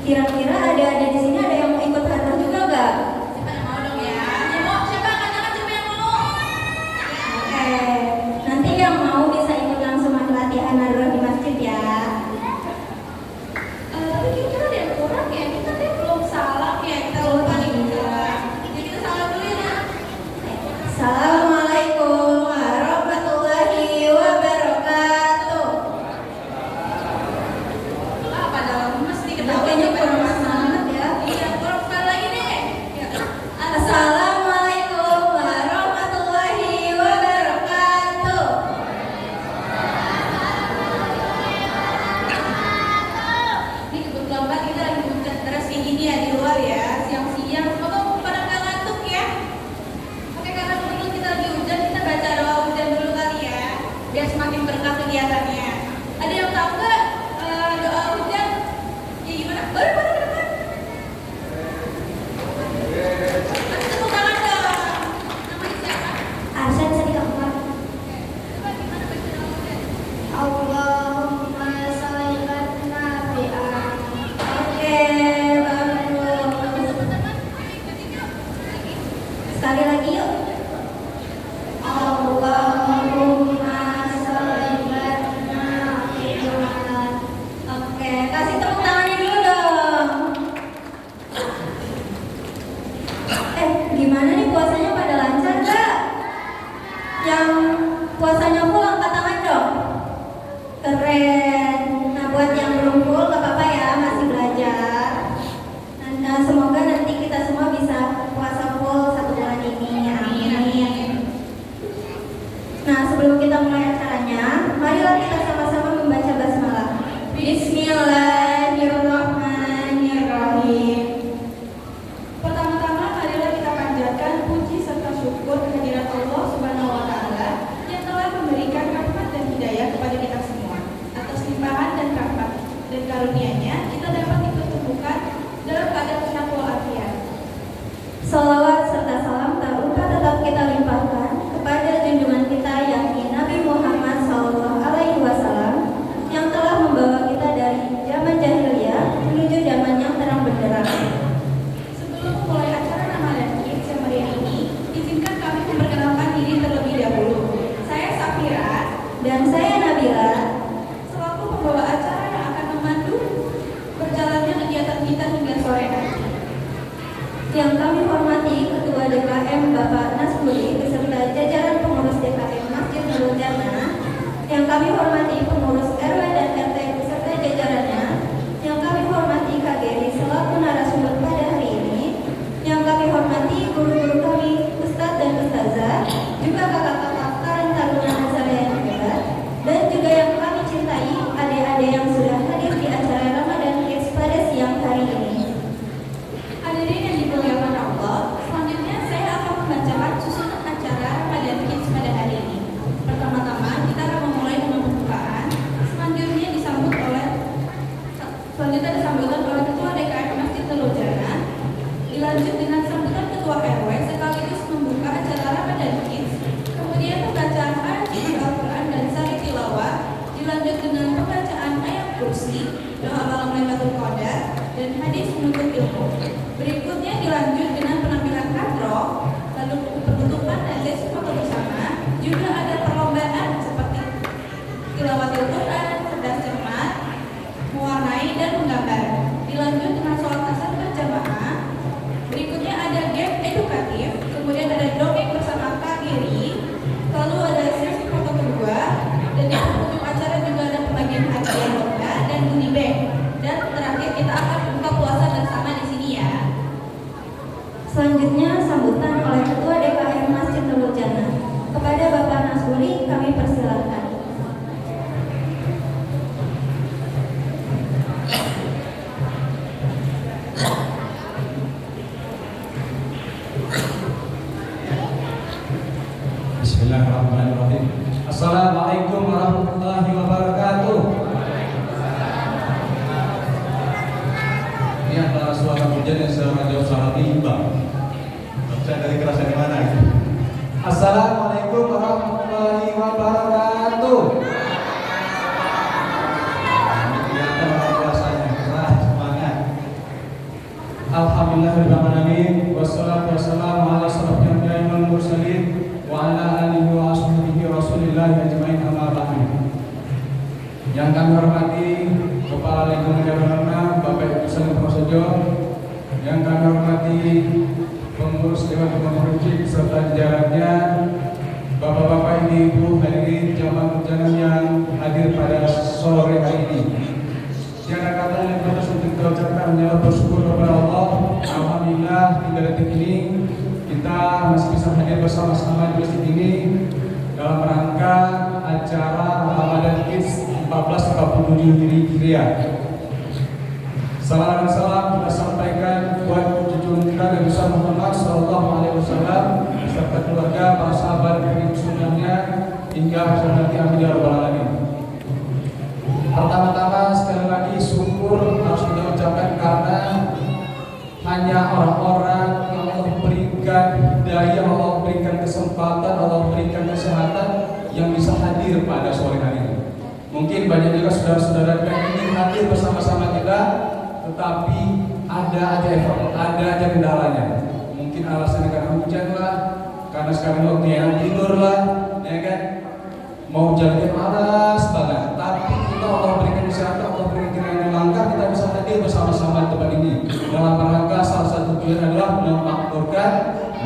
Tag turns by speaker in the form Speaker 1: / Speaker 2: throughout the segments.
Speaker 1: Kira-kira adik-adik di sini ada yang mau ikut hadroh juga nggak?
Speaker 2: Siapa yang mau dong ya? Yang mau siapa? Katakan siapa yang mau?
Speaker 1: Oke, nanti yang mau bisa ikut langsung latihan hadroh di masjid ya.
Speaker 2: Tapi kira-kira ada yang kurang ya? Kita kan belum salam ya, kita lupa nih kita. Jadi kita salam dulu ya.
Speaker 1: Assalamualaikum warahmatullahi wabarakatuh.
Speaker 2: Pada mesti
Speaker 1: Nah,
Speaker 2: ketahuan
Speaker 1: kayaknya
Speaker 2: siapa yang
Speaker 1: kurang
Speaker 2: mau.
Speaker 1: semangat ya.
Speaker 2: Iya, kurang sekali lagi deh. Ya.
Speaker 1: Assalamualaikum warahmatullahi wabarakatuh.
Speaker 2: Ini kebetulan banget kita lagi buka teras kayak gini ya di luar ya, siang-siang. Semoga pada nggak ngantuk ya. Oke, karena kebetulan kita lagi hujan, kita baca doa hujan dulu kali ya, biar semakin berkah kegiatannya. Ada yang tahu nggak doa hujan? Ya gimana? Baru ke depan. Tepuk tangan dong. Namanya siapa?
Speaker 1: Arsyad bisa dikeluar.
Speaker 2: Coba gimana baca doa hujan?
Speaker 1: Allahumma shalli ala Nabi. Oke, bagus. Sekali lagi yuk. Allahumma shalli ala Nabi. Oke, kasih tepuk tangannya dulu dong. Gimana nih puasanya pada lancar gak? Yang puasanya full angkat tangan dong. Keren. Nah, buat yang belum full gak apa-apa ya, masih belajar. Nah, semoga nanti kita semua bisa puasa full 1 bulan ini. Amin. Nah, sebelum kita mulai acaranya, marilah kita sama-sama membaca basmalah. Bismillahirrahmanirrahim.
Speaker 2: Pertama-tama marilah kita panjatkan puji serta syukur kehadirat Allah Subhanahu wa taala yang telah memberikan rahmat dan hidayah kepada kita semua. Atas limpahan dan rahmat dan karunia-Nya kita dapat dipertemukan dalam keadaan sehat walafiat.
Speaker 1: Salawat serta salam tak lupa tetap kita limpahkan kepada junjungan kita yakni Nabi Muhammad SAW yang telah membawa kita dari zaman jahiliyah menuju zaman yang terang benderang.
Speaker 2: Sebelum memulai acara Ramadan Kids yang meriah ini, izinkan kami memperkenalkan diri terlebih dahulu. Saya Safira,
Speaker 1: Dan saya Nabila,
Speaker 2: selaku pembawa acara yang akan memandu berjalannya kegiatan kita hingga sore nanti.
Speaker 1: yang kami hormati Ketua DKM Bapak Nasburi beserta jajaran pengurus DKM Masjid Nurul Jannah, yang kami hormati pengurus RW dan RT beserta jajarannya, yang kami hormati KGRI selaku narasumber pada hari ini, yang kami hormati guru-guru kami, Ustadz dan Ustazah, juga kakak-kakak Karang Taruna Nazariyah yang hebat, dan juga yang kami cintai adik-adik yang sudah hadir di acara Ramadan Kids pada siang hari ini.
Speaker 2: Hadirin yang dimuliakan Allah, selanjutnya saya akan membacakan susunan acara Ramadan Kids pada hari ini. Pertama-tama kita akan memulai dengan pembukaan, selanjutnya disambutkan oleh Ketua DKM Masjid Nurul Jannah, dilanjut dengan sambutan Ketua RW sekaligus membuka acara Ramadan Kids, kemudian pembacaan ayat Al-Quran dan sari tilawah, dilanjut dengan pembacaan ayat kursi, doa malam Lailatul Qadar, dan hadis menuntut ilmu. Berikutnya dilanjut dengan penampilan hadroh, lalu penutupan dan sesi foto bersama. Juga ada perlombaan seperti tilawatil Quran, cerdas cermat, mewarnai dan menggambar. Dilanjut dengan sholat asar berjamaah. Berikutnya ada game edukatif, kemudian ada dongeng bersama Kak Giri, lalu ada sesi foto kedua, dan di penghujung acara juga ada pembagian hadiah lomba dan goodie bag. Dan terakhir kita akan buka puasa bersama di sini ya.
Speaker 1: Selanjutnya sambutan oleh Ketua DKM Masjid Nurul Jannah. Kepada Bapak Nasburi kami persilahkan.
Speaker 3: Bismillahirrahmanirrahim. Assalamualaikum warahmatullahi wabarakatuh. Ini antara suara hujan yang sama jauh suara timbang. Saya dari keras dari mana itu? Assalamualaikum warahmatullahi wabarakatuh. Ini kelihatan orang puasanya keras semangat. Alhamdulillahirrahmanirrahim. Wassalatu wassalamu ala asyrafil anbiya'i wal mursalin wa ala alihi wa ashabihi rasulillahi ajmain amma ba'du. Yang kami hormati Kepala Lingkungan Jakarta Bapak Ibu Salim Prasojo, yang kami hormati pengurus Dewan Pengurus serta jajarannya, Bapak-bapak, Ibu, hadirin jamaah undangan yang hadir pada sore hari ini. Tiada kata yang pantas untuk kita ucapkan hanyalah bersyukur kepada Allah. Alhamdulillah hingga detik ini kita masih bisa hadir bersama-sama di masjid ini dalam rangka acara Ramadan Kids 1447 Hijriah. Salam dan salam kita sampaikan buat junjungan kita Nabi Muhammad SAW beserta keluarga, para sahabat, dan sunnahnya hingga nanti amin ya rabbal alamin. Pertama-tama sekali lagi syukur harus kita ucapkan karena hanya orang-orang yang Allah berikan daya, Allah berikan kesempatan, Allah berikan kesehatan yang bisa hadir pada sore hari ini. Mungkin banyak juga saudara-saudara kita ingin hadir bersama-sama kita, tetapi ada aja kendalanya. Mungkin alasannya karena hujan lah, karena sekarang waktunya tidur lah, ya kan? Mau jalan malas banget. Tapi kita Allah berikan kesehatan, Allah berikan kiranya langkah, kita bisa hadir bersama-sama di tempat ini. Dalam rangka salah satu tujuan adalah memakmurkan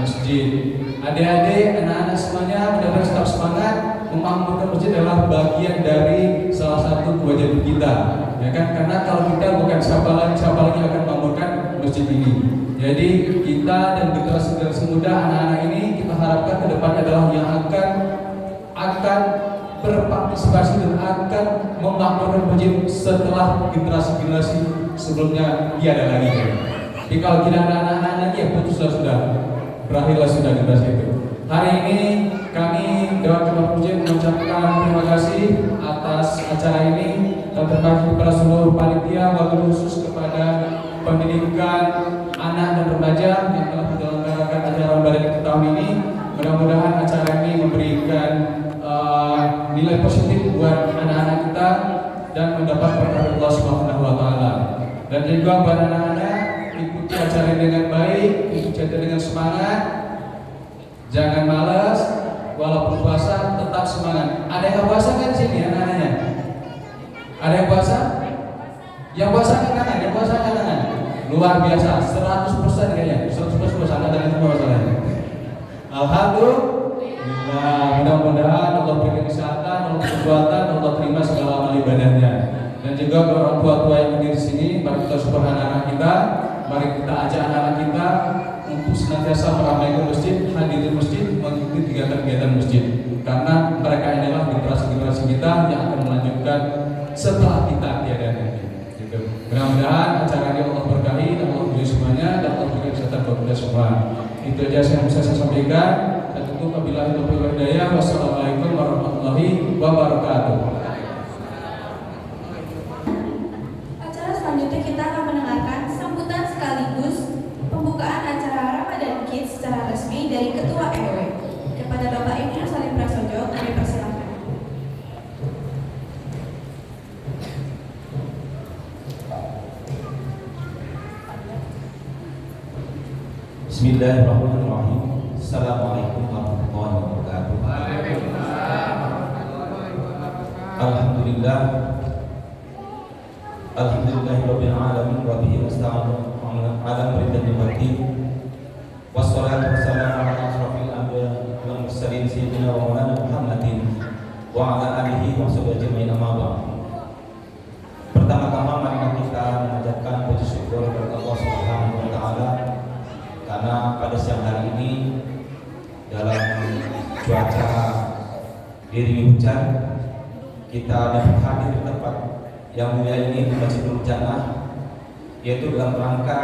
Speaker 3: masjid. Adik-adik, anak-anak semuanya mudah-mudahan tetap semangat. Memakmurkan masjid adalah bagian dari salah satu kewajiban kita, ya kan? Karena kalau kita bukan siapa lagi akan memakmurkan masjid ini. Jadi kita dan generasi muda anak-anak ini kita harapkan ke depan adalah yang akan berpartisipasi dan akan memakmurkan masjid setelah generasi sebelumnya tiada lagi. Jadi kalau tidak ada anak-anak lagi ya putuslah sudah, berakhirlah sudah generasi itu. Hari ini kami Dewan Ketua Masjid mengucapkan terima kasih atas acara ini dan terima kasih kepada seluruh panitia, wabil khusus kepada pendidikan anak dan remaja yang telah menyelenggarakan acara Ramadan kita tahun ini. Mudah-mudahan acara ini memberikan nilai positif buat anak-anak kita dan mendapat berkat Allah Subhanahu wa taala. Dan juga buat anak-anak, ikuti acara ini dengan baik, ikuti acara dengan semangat. Jangan malas, walaupun puasa tetap semangat. Ada yang puasa kan di sini anak-anaknya? Ada yang puasa? Yang puasa kan kanan, yang puasa kan kanan. Luar biasa, 100% kayaknya, 100% puasa dan itu masalahnya. Alhamdulillah, mudah-mudahan Allah berikan kesehatan, Allah kekuatan, Allah terima segala amal ibadahnya. Dan juga orang tua-tua yang hadir di sini, mari kita support anak-anak kita, mari kita ajak anak-anak kita untuk senantiasa meramaikan masjid, hadir di masjid, mengikuti kegiatan-kegiatan masjid. Karena mereka adalah generasi-generasi kita yang akan melanjutkan setelah kita tiada nanti. Gitu. Mudah-mudahan acara ini Allah berkahi dan Allah beri semuanya dan Allah berikan kesehatan kepada kita semua. Itu aja yang bisa saya sampaikan. Dan tentu apabila itu hidayah. Wassalamualaikum warahmatullahi wabarakatuh.
Speaker 2: Acara selanjutnya kita akan mendengarkan sambutan sekaligus pembukaan acara Ramadan Kids secara resmi dari Ketua RW. Kepada Bapak Ibnu Salim Prasojo, kami persilakan.
Speaker 4: Bismillahirrahmanirrahim. Assalamualaikum warahmatullahi wabarakatuh. Alhamdulillah. Alhamdulillahirabbil alamin wa bihi nasta'inu ala amri dunyati. Wassalatu wassalamu ala asyrafil anbiya'i wal mursalin sayyidina wa maulana Muhammadin wa ala alihi wa sahbihi ajma'in amma ba'd. Pertama-tama mari kita mengucapkan puji syukur kepada Allah Subhanahu wa taala karena pada siang hari ini dalam cuaca diringi hujan kita dapat hadir di tempat yang mulia ini di Masjidul Jannah, yaitu dalam rangka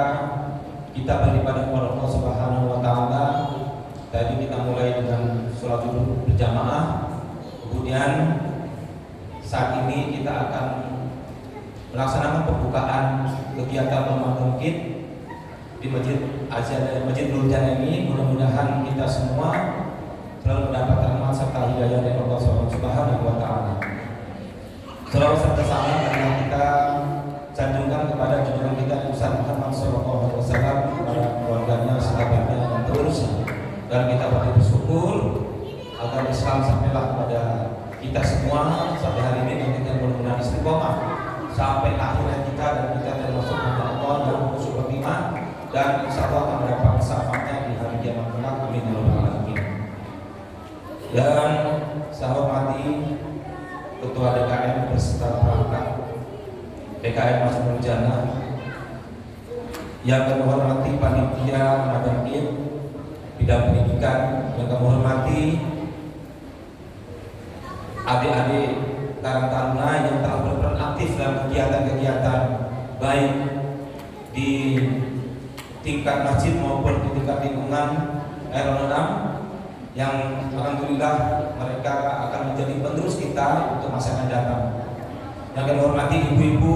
Speaker 4: kita beribadah kepada Allah Subhanahu wa taala. Tadi kita mulai dengan sholat Jumat berjamaah, kemudian saat ini kita akan melaksanakan pembukaan kegiatan Ramadan Kids di Masjid Nurul Jannah ini. Mudah-mudahan kita semua selalu mendapat rahmat serta hidayah dari Allah Subhanahu wa taala. Selalu serta salam karena kita cantumkan kepada junjungan kita Nabi Muhammad sallallahu alaihi wasallam, kepada kita semua sampai hari ini dan kita mudah-mudahan istiqomah sampai akhirnya kita dan kita termasuk hamba Allah yang khusyuk beriman dan insya Allah akan mendapat syafaatnya di hari kiamat kelak. Amin ya rabbal alamin. Dan saya hormati Ketua DKM beserta perangkat DKM Masjid Nurul Jannah, yang kami hormati panitia Ramadan Id bidang pendidikan, yang kami hormati adik-adik Karang Taruna yang telah berperan aktif dalam kegiatan-kegiatan baik di tingkat masjid maupun di tingkat lingkungan RW 6 yang alhamdulillah mereka akan menjadi penerus kita untuk masa yang akan datang. Yang kami hormati ibu-ibu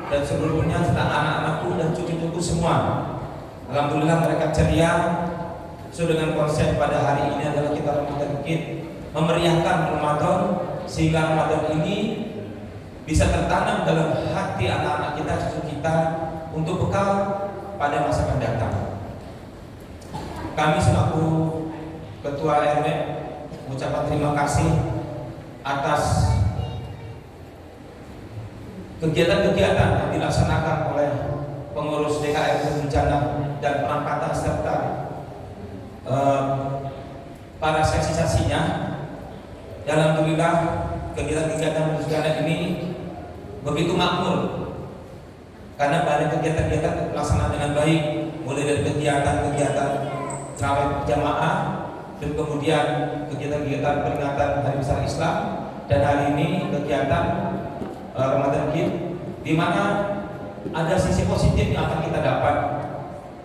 Speaker 4: dan seluruhnya serta anak-anakku dan cucu-cucu semua. Alhamdulillah mereka ceria. So dengan konsep pada hari ini adalah kita Ramadan Id, memeriahkan Ramadan sehingga Ramadan ini bisa tertanam dalam hati anak-anak kita, cucu kita untuk bekal pada masa akan datang. Kami selaku Ketua RW mengucapkan terima kasih atas kegiatan-kegiatan yang dilaksanakan oleh pengurus DKM Bencana dan perangkatan serta para saksi-saksinya. Alhamdulillah kegiatan-kegiatan bencana ini begitu makmur karena banyak kegiatan-kegiatan pelaksanaan dengan baik, mulai dari kegiatan-kegiatan terawih jamaah dan kemudian kegiatan-kegiatan peringatan Hari Besar Islam dan hari ini kegiatan Ramadan Id, di mana ada sisi positif yang akan kita dapat,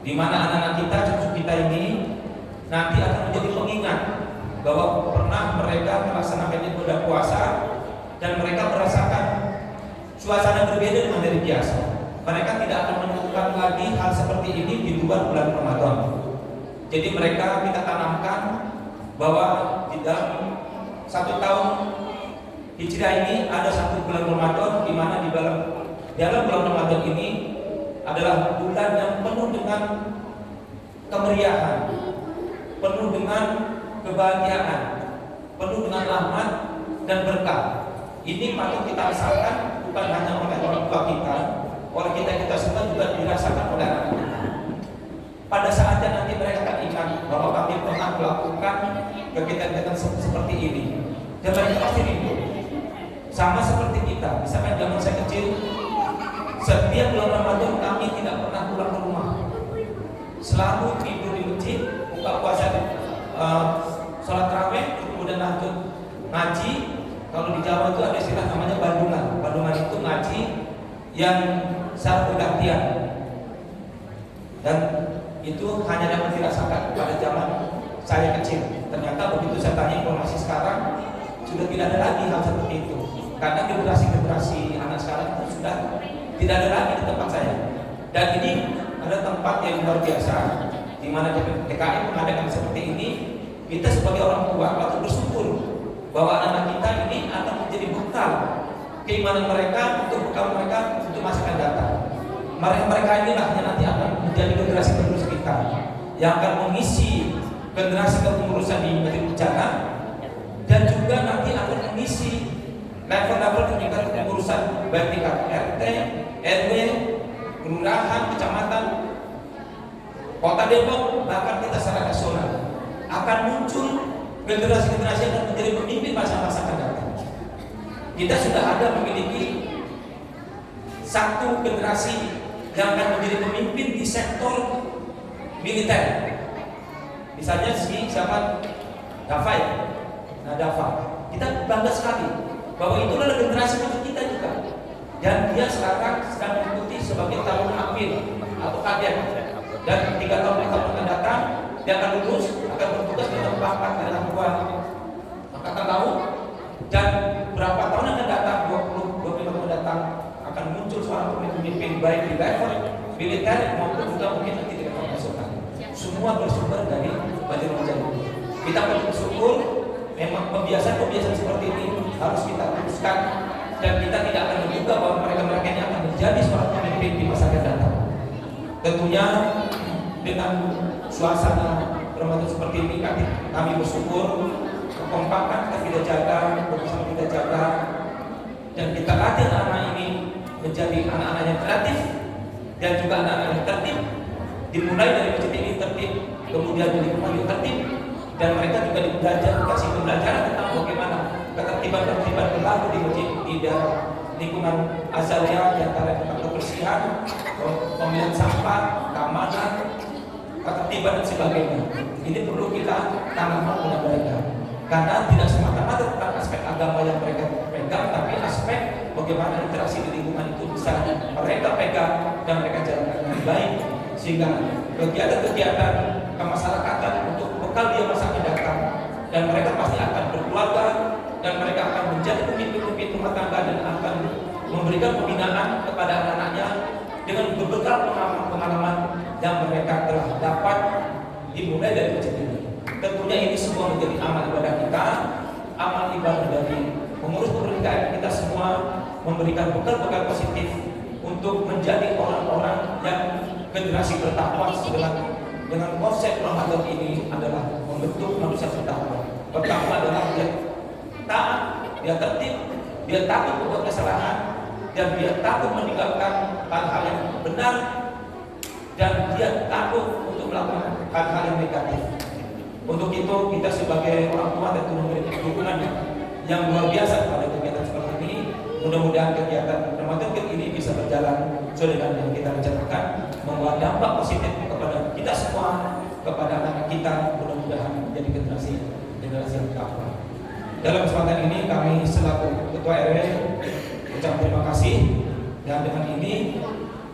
Speaker 4: di mana anak-anak kita, cucu kita ini nanti akan menjadi pengingat bahwa pernah mereka melaksanakan ibadah puasa dan mereka merasakan suasana berbeda dengan hari biasa. Mereka tidak akan menemukan lagi hal seperti ini di luar bulan Ramadan. Jadi mereka kita tanamkan bahwa di dalam 1 tahun Hijrah ini ada 1 bulan Ramadan, di mana di dalam bulan Ramadan ini adalah bulan yang penuh dengan kemeriahan, penuh dengan kebahagiaan, penuh dengan rahmat dan berkah. Ini patut kita rasakan bukan hanya oleh orang tua kita, oleh kita semua juga dirasakan oleh anak kita. Pada saatnya nanti mereka akan ingat bahwa kami pernah melakukan kegiatan-kegiatan seperti ini, dan mereka pasti rindu. Sama seperti kita, misalkan zaman saya kecil, setiap bulan Ramadan kami tidak pernah pulang ke rumah, selalu tidur di masjid, buka puasa, sholat tarawih, kemudian lanjut ngaji. Kalau di Jawa itu ada istilah namanya bandungan. Bandungan itu ngaji yang secara bergantian, dan itu hanya dapat dirasakan pada zaman saya kecil. Ternyata begitu saya tanya informasi sekarang, sudah tidak ada lagi hal seperti itu. Karena generasi anak sekarang itu sudah tidak ada lagi di tempat saya. Dan ini ada tempat yang luar biasa, di mana DKM mengadakan seperti ini. Kita sebagai orang tua patut bersyukur bahwa anak kita ini akan menjadi bekal keimanan mereka, untuk bekal mereka untuk masa akan datang. Mereka inilah yang nanti akan menjadi generasi penerus kita, yang akan mengisi generasi kepengurusan di Masjid Bencana, dan juga nanti akan mengisi level-level tingkat kepengurusan baik tingkat RT, RW, kelurahan, kecamatan, kota Depok, bahkan kita secara nasional. Akan muncul generasi-generasi yang akan menjadi pemimpin masa-masa akan datang. Kita sudah ada memiliki 1 generasi yang akan menjadi pemimpin di sektor militer. Misalnya siapa? Dava. Nah, Dava. Kita bangga sekali bahwa itu adalah generasi cucu kita juga. Dan dia sekarang sedang mengikuti sebagai calon akmil atau kadet. Dan 3 tahun akan datang dia akan lulus, akan bertugas dalam pangkat dalam 2 angkatan laut, dan berapa tahun akan datang, 20-25 tahun datang akan muncul seorang pemimpin baik di level militer maupun juga mungkin nanti di level nasional. Semua bersumber dari Masjid Nurul Jannah. Kita perlu bersyukur, memang pembiasaan seperti ini harus kita teruskan, dan kita tidak akan menduga bahwa mereka ini akan menjadi seorang pemimpin di masa akan datang. Tentunya dengan suasana Ramadan seperti ini, kami bersyukur kekompakan kita jaga, bersama kita jaga, dan kita latih anak-anak ini menjadi anak-anak yang kreatif dan juga anak-anak yang tertib. Dimulai dari masjid ini tertib, kemudian di rumah juga tertib, dan mereka juga dikasih pembelajaran tentang bagaimana ketertiban berlaku di masjid, di dalam lingkungan azaliyah, di antara tentang kebersihan, pemilihan sampah, keamanan, ketertiban dan sebagainya. Ini perlu kita tanamkan pada mereka, karena tidak semata-mata tentang aspek agama yang mereka pegang, tapi aspek bagaimana interaksi di lingkungan itu bisa mereka pegang dan mereka jalankan dengan baik, sehingga kegiatan-kegiatan kemasyarakatan untuk bekal dia masa akan datang, dan mereka pasti akan berkeluarga, dan mereka akan menjadi pemimpin-pemimpin rumah tangga dan akan memberikan pembinaan kepada anak-anaknya dengan berbekal pengalaman yang mereka telah dapat dimulai dari masjid ini. Tentunya ini semua menjadi amal ibadah kita, amal ibadah dari pengurus pemerintahan kita semua, memberikan bekal-bekal positif untuk menjadi orang-orang yang generasi bertakwa. Dengan konsep Ramadan ini adalah membentuk manusia bertakwa. Bertakwa adalah dia taat, dia tertib, dia takut membuat kesalahan, dan dia takut meninggalkan hal-hal yang benar, dan dia takut untuk melakukan hal-hal yang negatif. Untuk itu kita sebagai orang tua tentu memberikan dukungan yang luar biasa pada kegiatan seperti ini. Mudah-mudahan kegiatan Ramadan ini bisa berjalan sesuai dengan yang kita rencanakan, membawa dampak positif kepada kita semua, kepada anak kita, mudah-mudahan menjadi generasi yang bertakwa. Dalam kesempatan ini kami selaku Ketua RW ucap terima kasih, dan dengan ini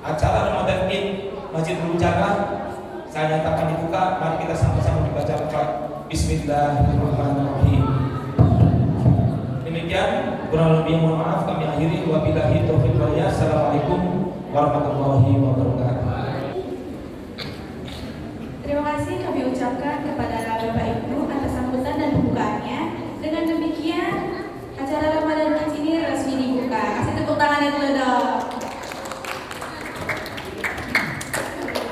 Speaker 4: acara Ramadan Id Masjid Nurul Jannah saya nyatakan dibuka. Mari kita sama-sama membaca lafaz Bismillahirrahmanirrahim. Demikian, kurang lebih mohon maaf kami akhiri. Wabillahi taufiq wal hidayah. Assalamualaikum warahmatullahi wabarakatuh.
Speaker 2: Terima kasih kami ucapkan kepada Bapak Ibu atas sambutan dan pembukaannya. Dengan demikian, acara Ramadan Kids ini resmi dibuka. Kasih tepuk tangannya dulu dong.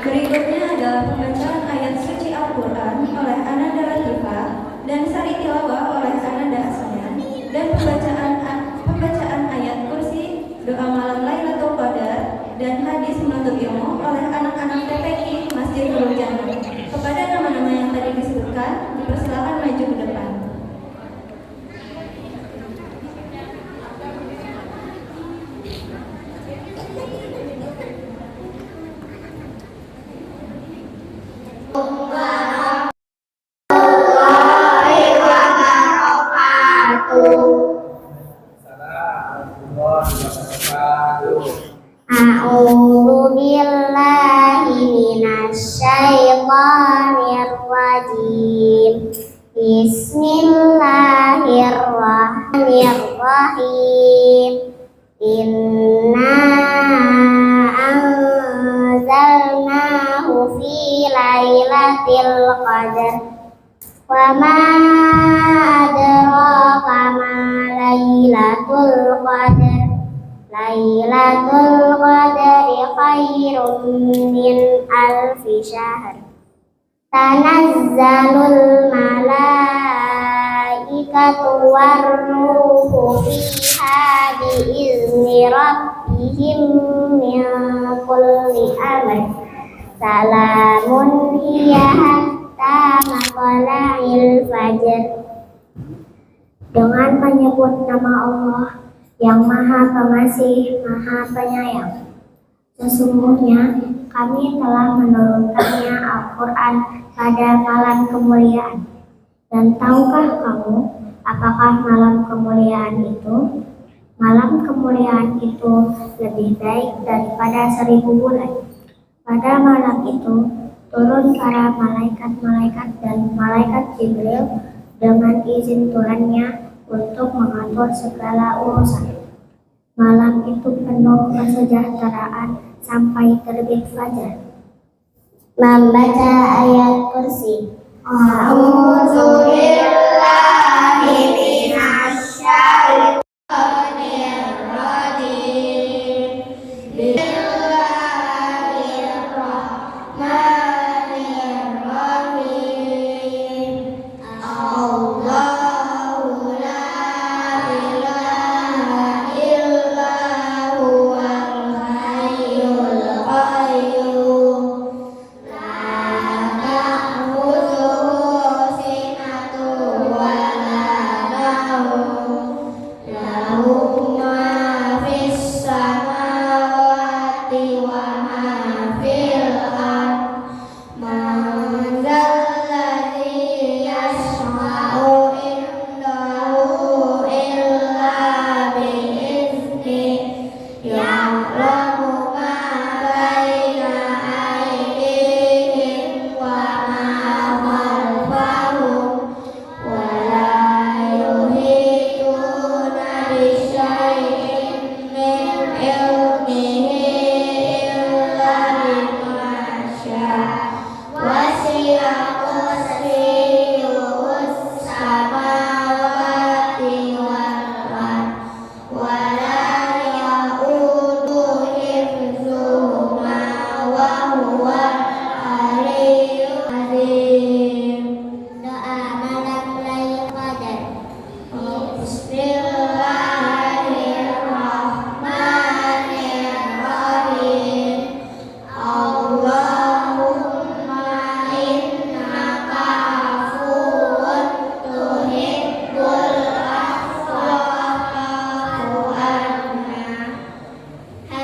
Speaker 1: Berikutnya adalah pembacaan ayat suci Al-Quran oleh Ananda Latifah dan sari tilawah oleh Ananda Asmian, dan pembacaan ayat kursi, doa malam Lailatul Qadar, dan hadis menuntut ilmu oleh anak-anak TPQ Masjid Nurul Jannah. Kepada nama-nama yang tadi disebutkan, dipersilakan maju ke depan.
Speaker 5: A'udzu billahi minasyaitonir rajim. Bismillahirrahmanirrahim. Inna anzalnahu fi lailatul qadar. Wa ma adraka ma lailatul qadar. Lailatul qadri khairum min alfi syahr. Tanazzalul malaikatu warruhu fiha biizni rabbihim min kulli amr. Salamun hiya hatta matla'il fajr. Dengan menyebut nama Allah yang Maha Pengasih, Maha Penyayang. Sesungguhnya kami telah menurunkannya Al-Quran pada malam kemuliaan. Dan tahukah kamu apakah malam kemuliaan itu? Malam kemuliaan itu lebih baik daripada 1000 bulan. Pada malam itu turun para malaikat-malaikat dan malaikat Jibril dengan izin Tuhannya untuk mengatur segala urusan. Malam itu penuh kesejahteraan sampai terbit fajar. Membaca ayat kursi. A'udzu billahi minasyaitonir rajim. Bismillahirrahmanirrahim. Allah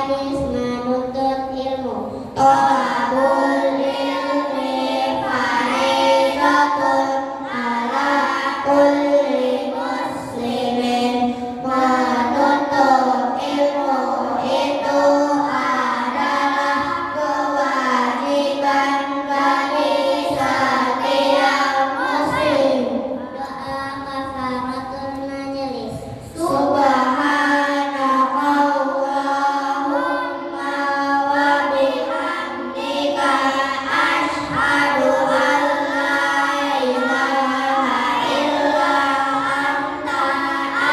Speaker 5: hadis menuntut ilmu. Thalabul ilmi fariidatun ala kulli muslimin. Menuntut ilmu itu adalah kewajiban bagi setiap muslim. Doa kafaratul majelis. Subhanakallahumma wa bihamdika asyhadu an la ilaha illa anta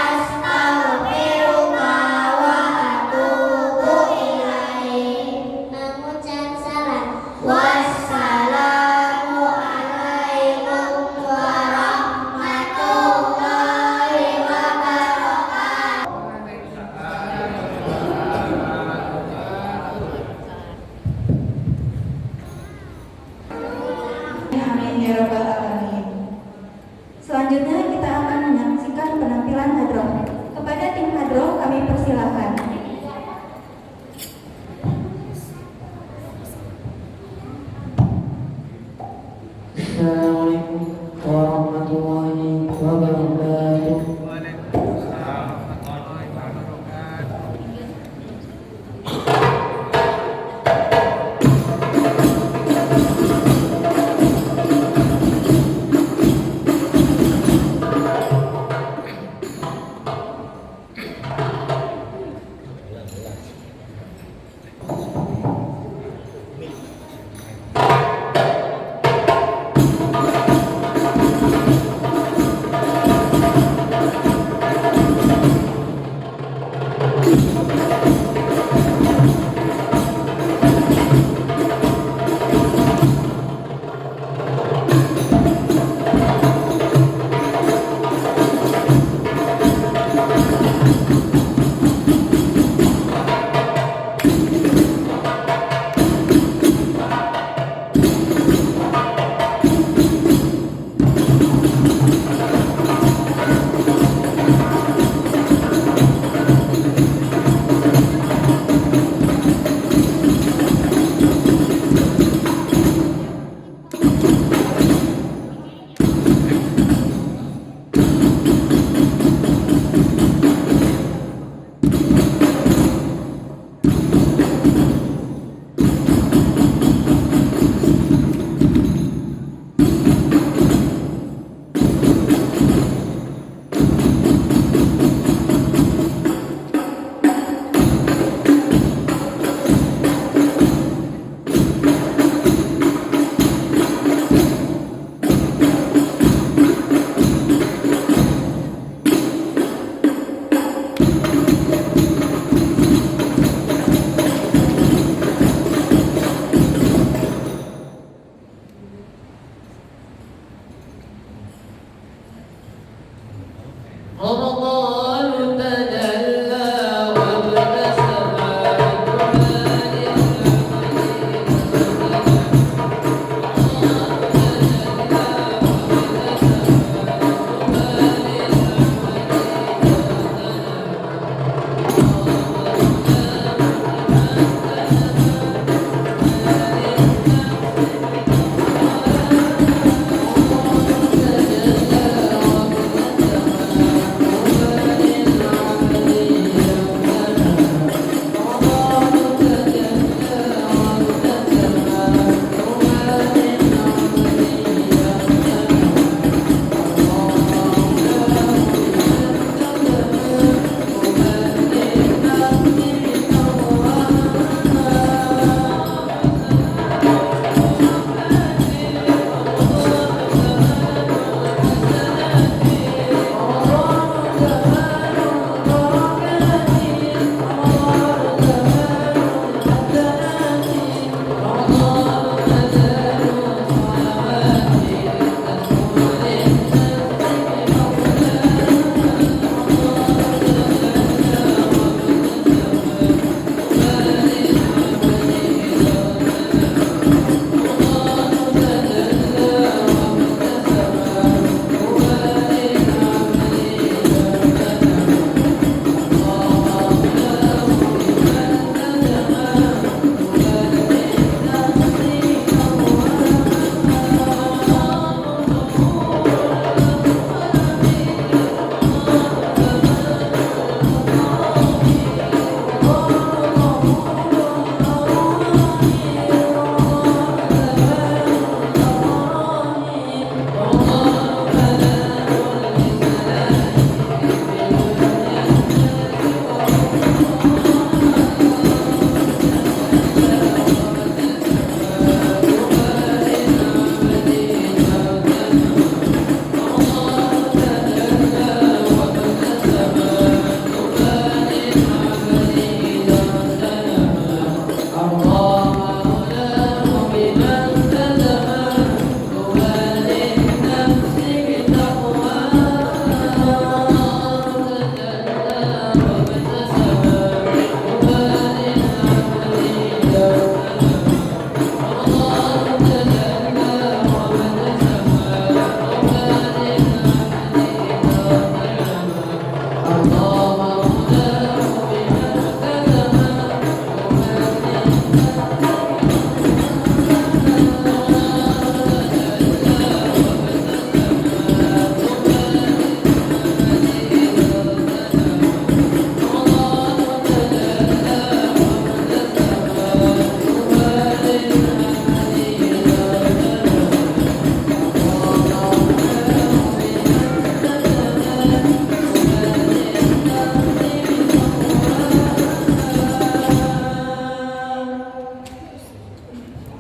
Speaker 5: astaghfiruka wa atubu ilaik. Mengucap salam. Wassalamu alaikum warahmatullahi wabarakatuh.
Speaker 2: Amin ya rabbal alamin.
Speaker 1: Selanjutnya kita akan menyaksikan penampilan hadroh. Kepada tim hadroh kami persilakan.
Speaker 6: Assalamualaikum warahmatullahi wabarakatuh.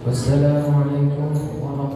Speaker 6: Wassalamualaikum warahmatullahi